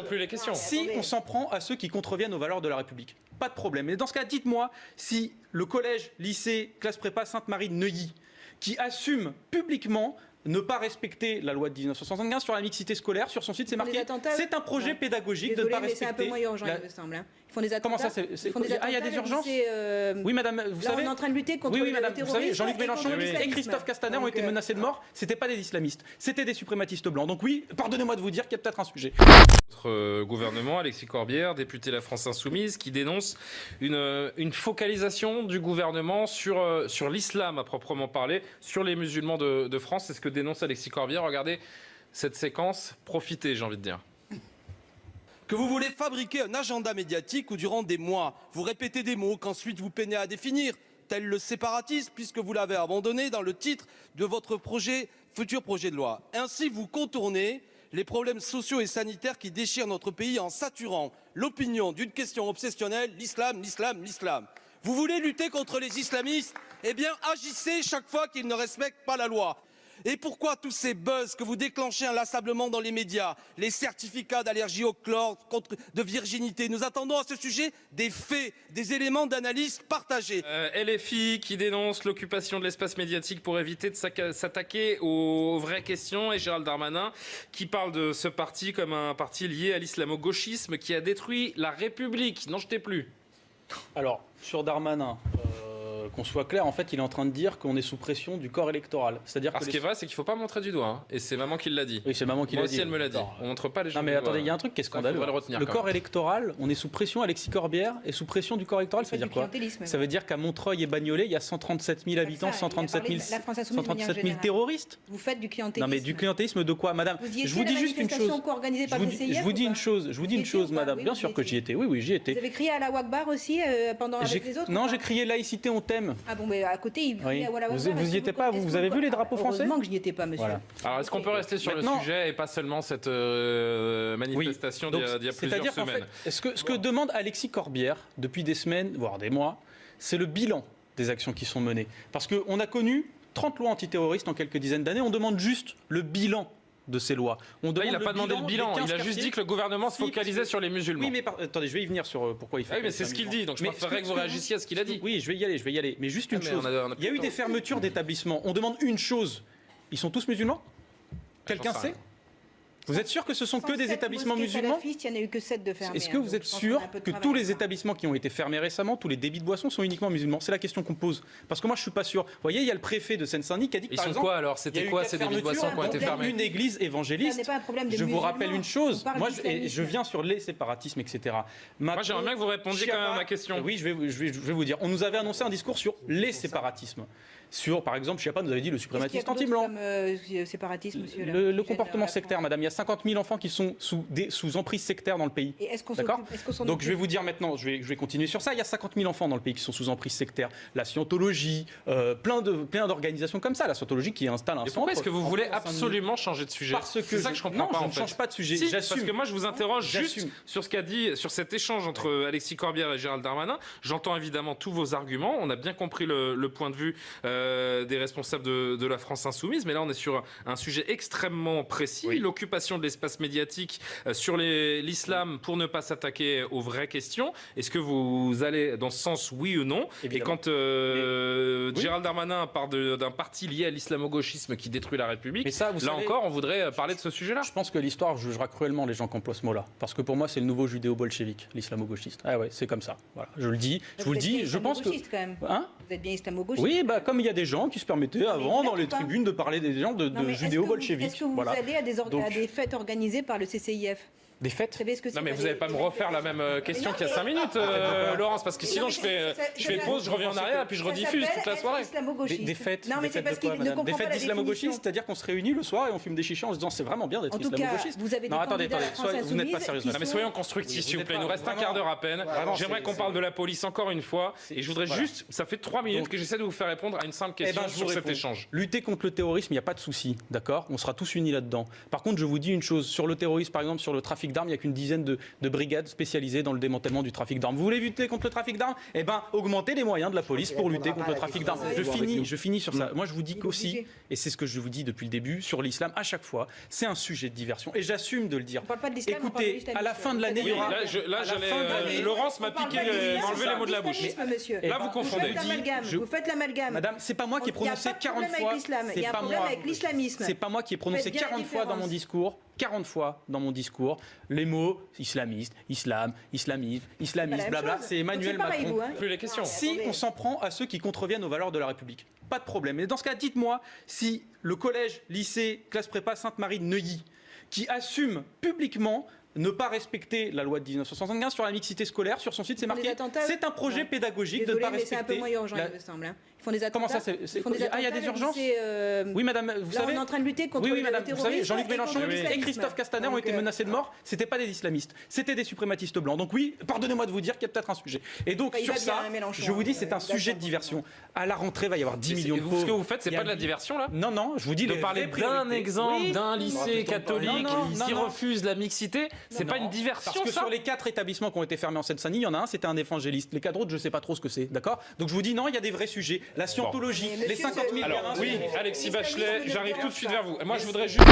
plus les questions. Si on s'en prend à ceux qui contreviennent aux valeurs de la République, pas de problème. Mais dans ce cas, dites-moi si le collège, lycée, classe prépa Sainte-Marie de Neuilly, qui assume publiquement ne pas respecter la loi de 1975 sur la mixité scolaire, sur son site, c'est marqué. C'est un projet pédagogique. Désolé, de ne pas mais respecter. C'est un peu moins urgent, il me semble. Ils font des attentats. Comment ça, il y a des urgences. Oui, madame, vous là, savez. on est en train de lutter contre oui, le madame, terrorisme. vous savez, Jean-Luc Mélenchon et Christophe Castaner ont été Donc, menacés de mort. C'était pas des islamistes, c'était des suprématistes blancs. Donc oui, pardonnez-moi de vous dire qu'il y a peut-être un sujet. Notre gouvernement, Alexis Corbière, député La France Insoumise, qui dénonce une focalisation du gouvernement sur l'islam à proprement parler, sur les musulmans de France. C'est ce que dénonce Alexis Corbière. Regardez cette séquence, profitez, j'ai envie de dire. Que vous voulez fabriquer un agenda médiatique où durant des mois, vous répétez des mots qu'ensuite vous peinez à définir, tel le séparatisme, puisque vous l'avez abandonné dans le titre de votre futur projet de loi. Ainsi, vous contournez les problèmes sociaux et sanitaires qui déchirent notre pays en saturant l'opinion d'une question obsessionnelle, l'islam, l'islam, l'islam. Vous voulez lutter contre les islamistes? Eh bien, agissez chaque fois qu'ils ne respectent pas la loi. Et pourquoi tous ces buzz que vous déclenchez inlassablement dans les médias, les certificats d'allergie au chlore, de virginité? Nous attendons à ce sujet des faits, des éléments d'analyse partagés. LFI qui dénonce l'occupation de l'espace médiatique pour éviter de s'attaquer aux vraies questions, et Gérald Darmanin qui parle de ce parti comme un parti lié à l'islamo-gauchisme qui a détruit la République. N'en jetez plus. Alors, sur Darmanin, qu'on soit clair, en fait, il est en train de dire qu'on est sous pression du corps électoral. C'est-à-dire que ce qui est vrai, c'est qu'il ne faut pas montrer du doigt. Hein. Et c'est maman qui l'a dit. Oui, c'est maman qui l'a dit. Moi aussi, elle me l'a dit. On ne montre pas les gens. Non, mais attendez, il y a un truc qui est scandaleux. Le corps électoral, on est sous pression. Alexis Corbière est sous pression du corps électoral. Ça veut dire quoi? Ça veut dire qu'à Montreuil et Bagnolet, il y a 137 000 habitants, 137 000 terroristes. Vous faites du clientélisme. Non, mais du clientélisme de quoi, madame? Je vous dis juste une chose. Je vous dis une chose, madame. Bien sûr que j'y étais. Oui, j'y étais. Vous avez crié à la Wakbar aussi pendant avec les autres? Non, j'ai crié laïcité, on t'aime. Ah bon, mais à côté, il criait à la Wakbar. Vous y étiez pas, vous avez vu les drapeaux français? Heureusement que je n'y étais pas, monsieur. Voilà. Alors, est-ce qu'on peut rester sur le sujet et pas seulement cette manifestation d'il y a plusieurs semaines? Ce que demande Alexis Corbière depuis des semaines, voire des mois, c'est le bilan des actions qui sont menées. Parce qu'on a connu 30 lois antiterroristes en quelques dizaines d'années, on demande juste le bilan de ces lois. Il n'a pas demandé le bilan, il a juste dit que le gouvernement se focalisait sur les musulmans. Oui, mais attendez, je vais y venir sur pourquoi il fait. Oui, mais c'est ce qu'il dit, donc je préférerais que vous réagissiez à ce qu'il a dit. Oui, je vais y aller. Mais juste une chose, il y a eu des fermetures d'établissements. On demande une chose, ils sont tous musulmans? Quelqu'un sait? Vous êtes sûr que ce sont que des établissements musulmans? Il n'y en a eu que 7 de fermés. Est-ce que vous êtes sûr que tous les établissements qui ont été fermés récemment, tous les débits de boissons sont uniquement musulmans? C'est la question qu'on pose. Parce que moi, je ne suis pas sûr. Vous voyez, il y a le préfet de Seine-Saint-Denis qui a dit que, par exemple, quoi alors? C'était quoi ces débits de boissons qui ont été fermés? Une église évangéliste. Je vous rappelle une chose. Moi, je viens sur les séparatismes, etc. Moi, j'aimerais bien que vous répondiez quand même à ma question. Oui, je vais vous dire. On nous avait annoncé un discours sur les séparatismes. Sur, par exemple, Chiappa nous avait dit le suprématisme anti-blanc. Le comportement sectaire, madame. Il y a 50 000 enfants qui sont sous emprise sectaire dans le pays. D'accord ? Donc je vais vous dire maintenant, je vais continuer sur ça. Il y a 50 000 enfants dans le pays qui sont sous emprise sectaire. La scientologie, plein d'organisations comme ça. La scientologie qui installe un centre. Pourquoi est-ce que vous voulez absolument changer de sujet? C'est ça que je comprends pas. Non, je ne change pas de sujet. Si, parce que moi, je vous interroge juste sur ce qu'a dit, sur cet échange entre Alexis Corbière et Gérald Darmanin. J'entends évidemment tous vos arguments. On a bien compris le point de vue des responsables de la France Insoumise, mais là on est sur un sujet extrêmement précis, l'occupation de l'espace médiatique sur l'islam pour ne pas s'attaquer aux vraies questions. Est-ce que vous allez dans ce sens, oui ou non? Évidemment. Et quand Gérald Darmanin parle d'un parti lié à l'islamo-gauchisme qui détruit la République, là encore on voudrait parler de ce sujet-là. Je pense que l'histoire jugera cruellement les gens qui emploient ce mot-là, parce que pour moi c'est le nouveau judéo-bolchevique, l'islamo-gauchiste. Ah ouais, c'est comme ça. Voilà, je le dis, je vous le dis, je pense que... Hein? Vous êtes bien islamo-gauchiste? Oui, comme il y a des gens qui se permettaient avant dans les tribunes de parler des gens de judéo-bolcheviques. Est-ce que vous allez à des fêtes organisées par le CCIF? Des fêtes? Vous savez ce que non mais vous n'allez pas me refaire la même question qu'il y a 5 minutes, Laurence, parce que sinon je fais pause, je reviens en arrière et puis je rediffuse toute la soirée. Des fêtes d'islamo-gauchistes, c'est-à-dire qu'on se réunit le soir et on fume des chichas en se disant c'est vraiment bien d'être islamo-gauchiste. Non, attendez, vous n'êtes pas sérieuse. Non mais soyons constructifs s'il vous plaît, il nous reste un quart d'heure à peine. J'aimerais qu'on parle de la police encore une fois et je voudrais juste, ça fait 3 minutes que j'essaie de vous faire répondre à une simple question sur cet échange. Lutter contre le terrorisme, il n'y a pas de souci, d'accord? On sera tous unis là-dedans. Par contre, je vous dis une chose, sur le terrorisme par exemple, sur le trafic trafic d'armes, il n'y a qu'une dizaine de brigades spécialisées dans le démantèlement du trafic d'armes. Vous voulez lutter contre le trafic d'armes? Eh bien, augmentez les moyens de la police pour lutter contre le trafic d'armes. Je finis sur ça. Moi, je vous dis qu'aussi, et c'est ce que je vous dis depuis le début, sur l'islam, à chaque fois, c'est un sujet de diversion. Et j'assume de le dire. On parle pas de l'islam, on parle de Écoutez, l'islamisme. à la fin de l'année, il y aura... Laurence m'a piqué, m'a enlevé les mots de la bouche. Là, vous confondez. Vous faites l'amalgame. Madame, c'est pas moi qui ai prononcé 40 fois. Il y a un problème avec l'islamisme. C'est pas moi qui ai prononcé 40 fois dans mon discours. 40 fois dans mon discours, les mots islamiste, islam, islamisme, blabla, c'est Emmanuel Macron. Plus les questions. Si on s'en prend à ceux qui contreviennent aux valeurs de la République, pas de problème. Mais dans ce cas, dites-moi si le collège, lycée, classe prépa Sainte-Marie de Neuilly, qui assume publiquement ne pas respecter la loi de 1975 sur la mixité scolaire, sur son site, c'est marqué. C'est un projet pédagogique de ne pas respecter. C'est un peu moins urgent, il me semble. Ils font des attentats. Comment ça, il y a des urgences. Oui, madame, vous savez. On est en train de lutter contre le terrorisme. Vous savez, Jean-Luc Mélenchon et Christophe Castaner ont été menacés de mort. C'était pas des islamistes, c'était des suprématistes blancs. Donc oui, pardonnez-moi de vous dire qu'il y a peut-être un sujet. Et donc sur ça, je vous dis, c'est un sujet de diversion. À la rentrée, il va y avoir 10 millions de pauvres. Ce que vous faites, c'est pas de la diversion là? Non, je vous dis de parler d'un exemple d'un lycée catholique qui refuse la mixité, c'est pas une diversion. Parce que sur les 4 établissements qui ont été fermés en Seine-Saint-Denis, il y en a un, c'était un évangéliste. Les 4 autres, je ne sais pas trop ce que c'est, d'accord? Donc je vous dis non, il y a des vrais sujets. La scientologie, les 50 000 Alors gamins. oui, Alexis Bachelet, j'arrive tout de suite vers vous. Moi, je voudrais juste...